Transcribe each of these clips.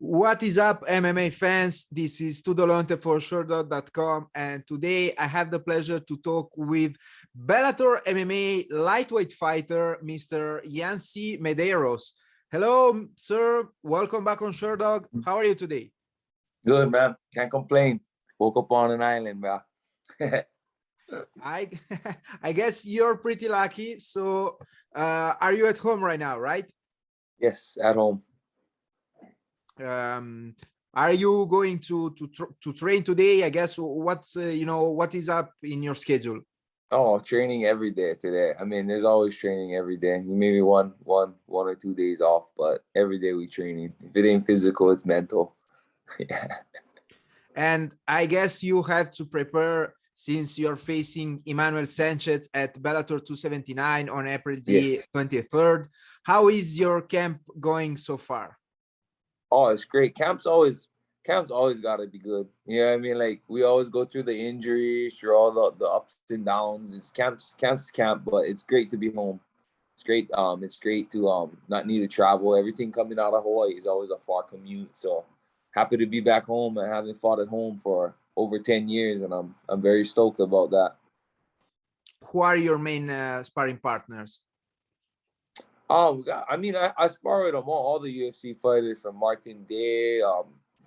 What is up, MMA fans? This is Tudolonte for Sherdog.com, and today I have the pleasure to talk with Bellator MMA lightweight fighter, Mr. Yancy Medeiros. Hello, sir. Welcome back on Sherdog. How are you today? Good, man. Can't complain. Woke up on an island, bro. I I guess you're pretty lucky. So, are you at home right now, right? Yes, at home. Are you going to train today? I guess what's what is up in your schedule? Oh, training every day today. I mean, there's always training every day. Maybe one or 2 days off, but every day we training. If it ain't physical, it's mental. Yeah. And I guess you have to prepare since you're facing Emmanuel Sanchez at Bellator 279 on April the Yes. 23rd. How is your camp going so far? Oh, it's great. Camp's always got to be good. You know what I mean? Like, we always go through the injuries, through all the ups and downs. It's camp, but it's great to be home. It's great. It's great to not need to travel. Everything coming out of Hawaii is always a far commute. So happy to be back home and having fought at home for over 10 years, and I'm very stoked about that. Who are your main sparring partners? I spar with them all the UFC fighters, from Martin Day,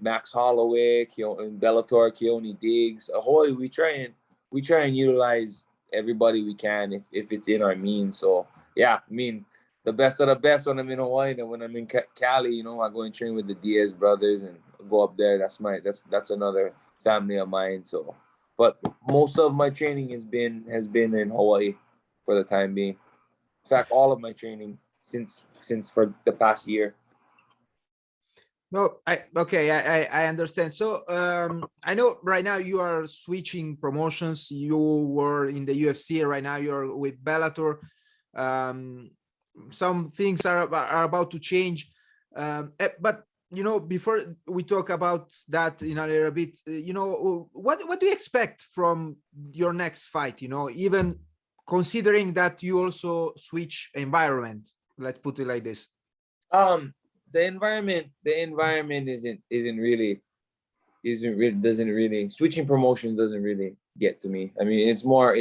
Max Holloway, and Bellator, Keone Diggs. Hawaii, we try and utilize everybody we can if it's in our means. So yeah, I mean, the best of the best when I'm in Hawaii, and when I'm in Cali, I go and train with the Diaz brothers and go up there. That's another family of mine. So, but most of my training has been in Hawaii for the time being. In fact, all of my training since for the past year. No, I understand. So I know right now you are switching promotions. You were in the UFC, right now you're with Bellator. Some things are about to change, but before we talk about that in a little bit, what do you expect from your next fight? Even considering that you also switch environment. Let's put it like this. The environment doesn't really switching promotions doesn't really get to me. I mean, it's more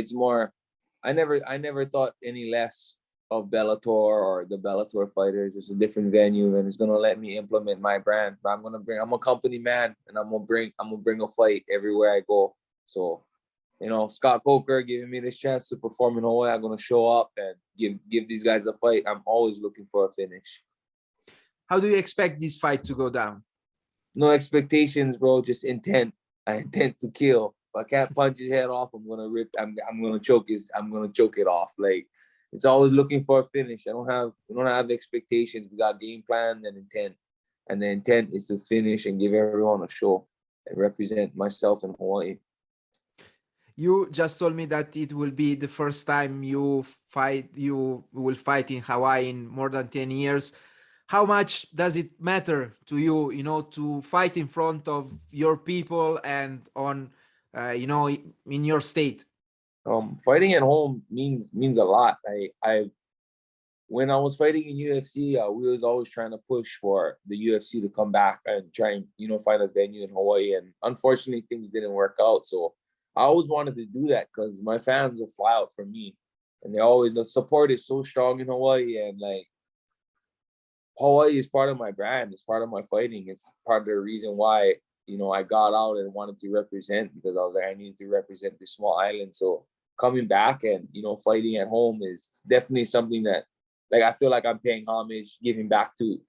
I never thought any less of Bellator or the Bellator fighters. It's a different venue, and it's gonna let me implement my brand. But I'm a company man, and I'm gonna bring a fight everywhere I go. So, Scott Coker giving me this chance to perform in Hawaii, I'm gonna show up and give these guys a fight. I'm always looking for a finish. How do you expect this fight to go down? No expectations, bro. Just intent. I intend to kill. If I can't punch his head off, I'm gonna choke it off. Like, it's always looking for a finish. We don't have expectations. We got game plan and intent. And the intent is to finish and give everyone a show and represent myself in Hawaii. You just told me that it will be the first time you will fight in Hawaii in more than 10 years. How much does it matter to you, to fight in front of your people and on, in your state? Fighting at home means a lot. When I was fighting in UFC, we was always trying to push for the UFC to come back and try and find a venue in Hawaii. And unfortunately, things didn't work out. So I always wanted to do that because my fans will fly out for me, and the support is so strong in Hawaii, and like, Hawaii is part of my brand. It's part of my fighting. It's part of the reason why, I got out and wanted to represent, because I was like, I needed to represent this small island. So coming back and, fighting at home is definitely something that, like, I feel like I'm paying homage, giving back to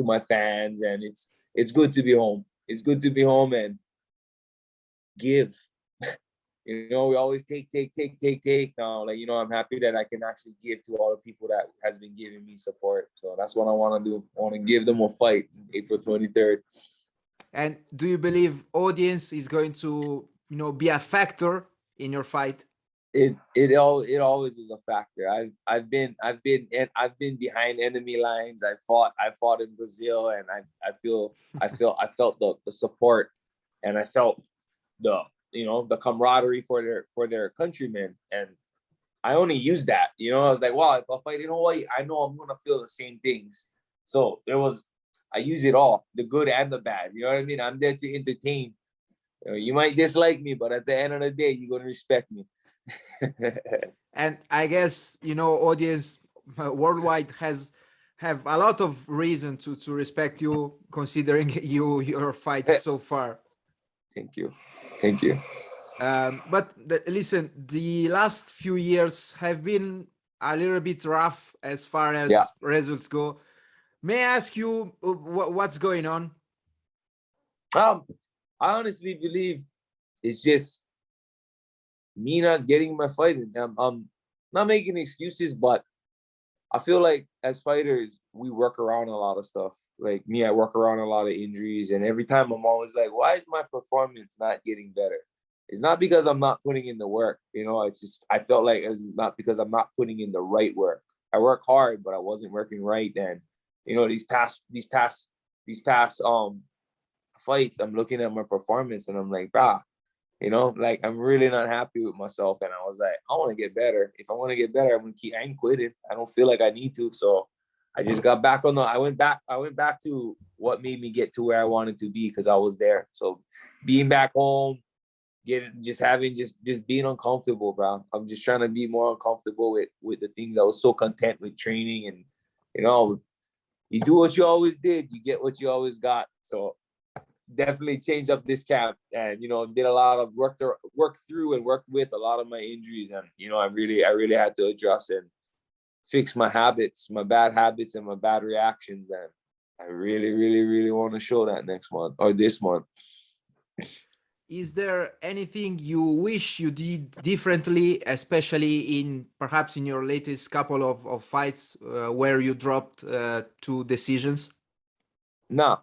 my fans. And it's good to be home. It's good to be home and give. We always take. Now, like, I'm happy that I can actually give to all the people that has been giving me support. So that's what I want to do. I want to give them a fight April 23rd. And do you believe audience is going to, be a factor in your fight? It always is a factor. I've been behind enemy lines. I fought in Brazil, and I felt the support, and I felt the camaraderie for their countrymen, and I only use that. I was like, wow, if I fight in Hawaii, I know I'm gonna feel the same things. So I use it all, the good and the bad. You know what I mean? I'm there to entertain. You might dislike me, but at the end of the day, you're gonna respect me. And I guess, audience worldwide have a lot of reason to respect you, considering your fights so far. Thank you. Thank you. But listen, the last few years have been a little bit rough as far as results go. May I ask you what's going on? I honestly believe it's just me not getting my fight in. I'm not making excuses, but I feel like as fighters, we work around a lot of stuff. Like me, I work around a lot of injuries, and every time I'm always like, why is my performance not getting better? It's not because I'm not putting in the work, it's just I felt like it was not because I'm not putting in the right work. I work hard, but I wasn't working right. And these past fights, I'm looking at my performance and I'm like, like I'm really not happy with myself. And I was like, I want to get better. If I want to get better, I ain't quitting. I don't feel like I need to. So I just got back I went back to what made me get to where I wanted to be, because I was there. So being back home, just being uncomfortable, bro. I'm just trying to be more uncomfortable with the things. I was so content with training, and you do what you always did, you get what you always got. So definitely changed up this camp, and did a lot of work through and worked with a lot of my injuries, and I really had to adjust and fix my habits, my bad habits and my bad reactions, and I really want to show that next month or this month. Is there anything you wish you did differently, especially perhaps in your latest couple of fights where you dropped 2 decisions? No,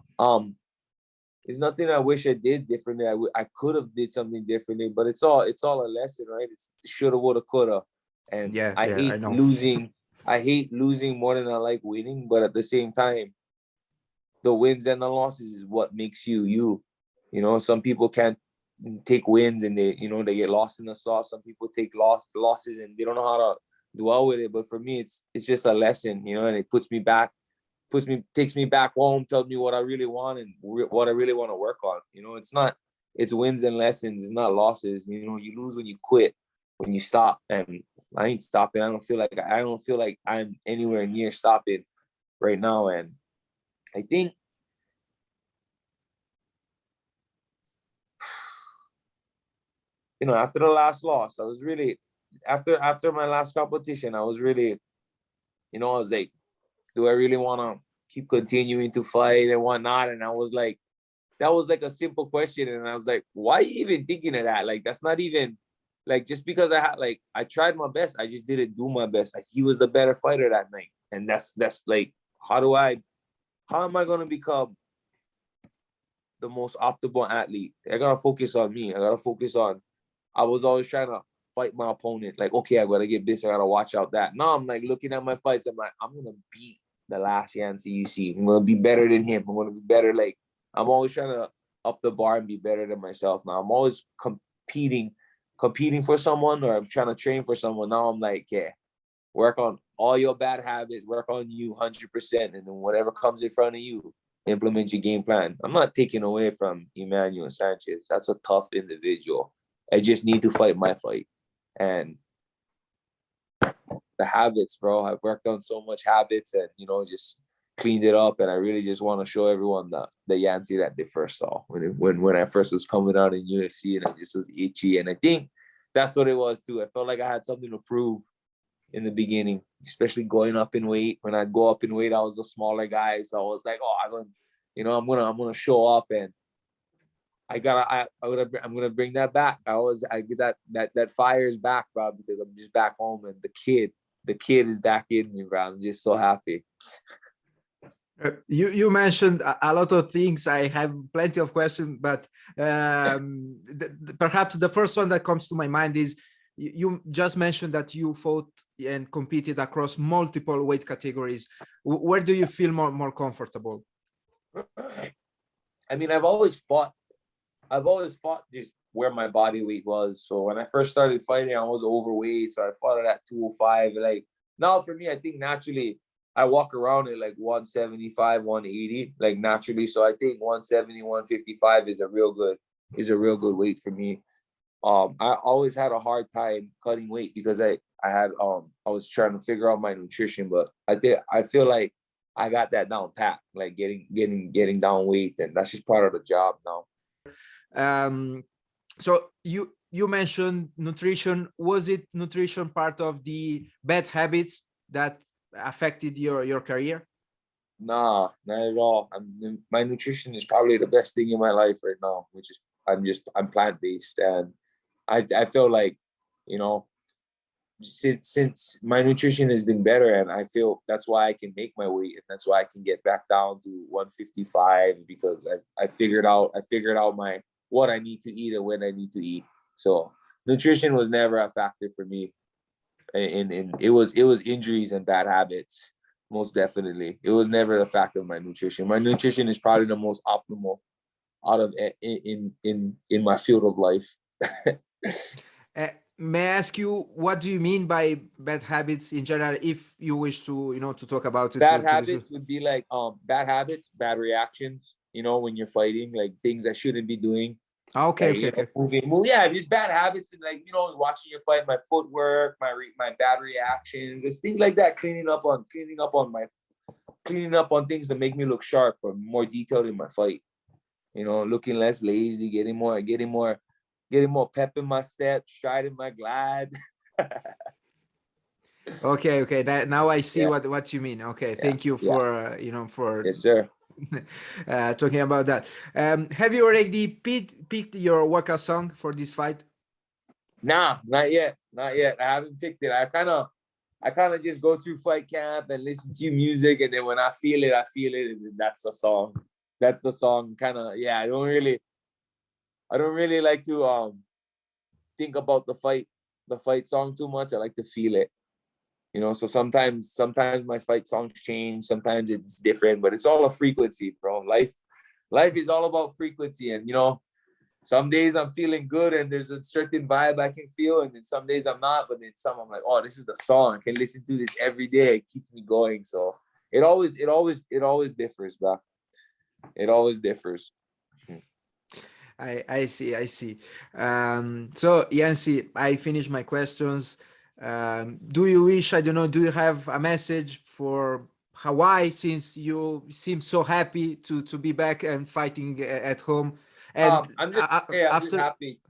there's nothing I wish I did differently. I could have did something differently, but it's all a lesson, right? It's shoulda, woulda, coulda, and I hate losing. I hate losing more than I like winning, but at the same time, the wins and the losses is what makes you you. Some people can't take wins and they get lost in the sauce. Some people take losses and they don't know how to dwell with it. But for me, it's just a lesson, and it takes me back home, tells me what I really want and what I really want to work on. It's wins and lessons. It's not losses. You lose when you quit, when you stop, and I ain't stopping. I don't feel like I'm anywhere near stopping right now. And I think after the last loss, I was really after my last competition, I was really, I was like, do I really want to keep continuing to fight and whatnot? And I was like, that was like a simple question. And I was like, why are you even thinking of that? Like, that's not even like, just because I tried my best, I just didn't do my best. Like, he was the better fighter that night. And that's like, how am I going to become the most optimal athlete? I got to focus on me. I was always trying to fight my opponent. Like, okay, I got to get this. I got to watch out that. Now I'm like looking at my fights. I'm like, I'm going to beat the last Yancy you see. I'm going to be better than him. I'm going to be better. Like, I'm always trying to up the bar and be better than myself. Now I'm always competing for someone, or I'm trying to train for someone. Now I'm like, yeah, work on all your bad habits, work on you 100%. And then whatever comes in front of you, implement your game plan. I'm not taking away from Emmanuel Sanchez. That's a tough individual. I just need to fight my fight. And the habits, bro, I've worked on so much habits and, just cleaned it up. And I really just want to show everyone the Yancy that they first saw when I first was coming out in UFC, and I just was itchy. And I think that's what it was too. I felt like I had something to prove in the beginning, especially going up in weight. When I go up in weight, I was a smaller guy. So I was like, I'm gonna show up, and I'm gonna bring that back. I get that fire is back, bro, because I'm just back home, and the kid is back in me, bro. I'm just so happy. You mentioned a lot of things. I have plenty of questions, but perhaps the first one that comes to my mind is you just mentioned that you fought and competed across multiple weight categories. Where do you feel more comfortable? I mean, I've always fought just where my body weight was. So when I first started fighting, I was overweight. So I fought at 205. Like, now for me, I think naturally I walk around at like 175, 180, like naturally. So I think 170, 155 is a real good weight for me. I always had a hard time cutting weight because I was trying to figure out my nutrition, but I feel like I got that down pat, like getting down weight, and that's just part of the job now. So you mentioned nutrition. Was it nutrition part of the bad habits that affected your career? Nah, not at all. My nutrition is probably the best thing in my life right now, which is I'm plant-based, and I feel like, you know, since my nutrition has been better, and I feel that's why I can make my weight, and that's why I can get back down to 155, because I figured out my what I need to eat and when I need to eat. So nutrition was never a factor for me, and it was injuries and bad habits. Most definitely, it was never a factor of my nutrition. My nutrition is probably the most optimal out of in my field of life. May I ask you, what do you mean by bad habits in general, if you wish to, to talk about it? Bad habits would be like bad habits, bad reactions. When you're fighting, like things I shouldn't be doing. Okay, like, okay. Yeah, just bad habits, and like watching your fight, my footwork, my bad reactions, just things like that. Cleaning up on things that make me look sharp or more detailed in my fight. Looking less lazy, getting more pep in my step, stride in my glide. Okay. That now I see Yeah. what you mean. Okay, thank you for for yes, sir. Talking about that. Have you already picked your workout song for this fight? Nah, not yet. I haven't picked it. I kind of just go through fight camp and listen to music, and then when I feel it, and that's the song. That's the song. Kind of, yeah. I don't really like to think about the fight song too much. I like to feel it. So sometimes my fight songs change. Sometimes it's different, but it's all a frequency, bro. Life is all about frequency, and some days I'm feeling good and there's a certain vibe I can feel, and then some days I'm not, but then some I'm like, oh, this is the song. I can listen to this every day. It keeps me going. So it always differs, bro. It always differs. I see. So Yancy, I finished my questions. Do you wish, I don't know, do you have a message for Hawaii, since you seem so happy to be back and fighting at home? And I'm just happy.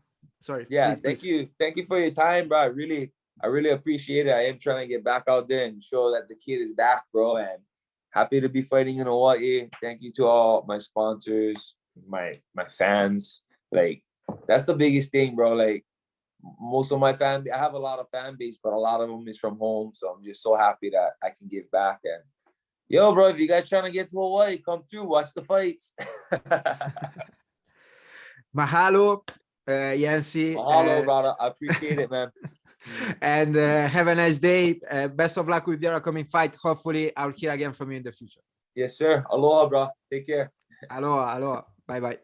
Sorry. Yeah, please. Thank you for your time, bro. I really appreciate it. I am trying to get back out there and show that the kid is back, bro. And happy to be fighting in Hawaii. Thank you to all my sponsors, my fans. Like, that's the biggest thing, bro. Like, most of my fan, I have a lot of fan base, but a lot of them is from home. So I'm just so happy that I can give back. And yo, bro, if you guys trying to get to Hawaii, come through, watch the fights. Mahalo, Yancy. Mahalo, brother. I appreciate it, man. And have a nice day. Best of luck with your upcoming fight. Hopefully, I'll hear again from you in the future. Yes, sir. Aloha, bro. Take care. Aloha. Bye-bye.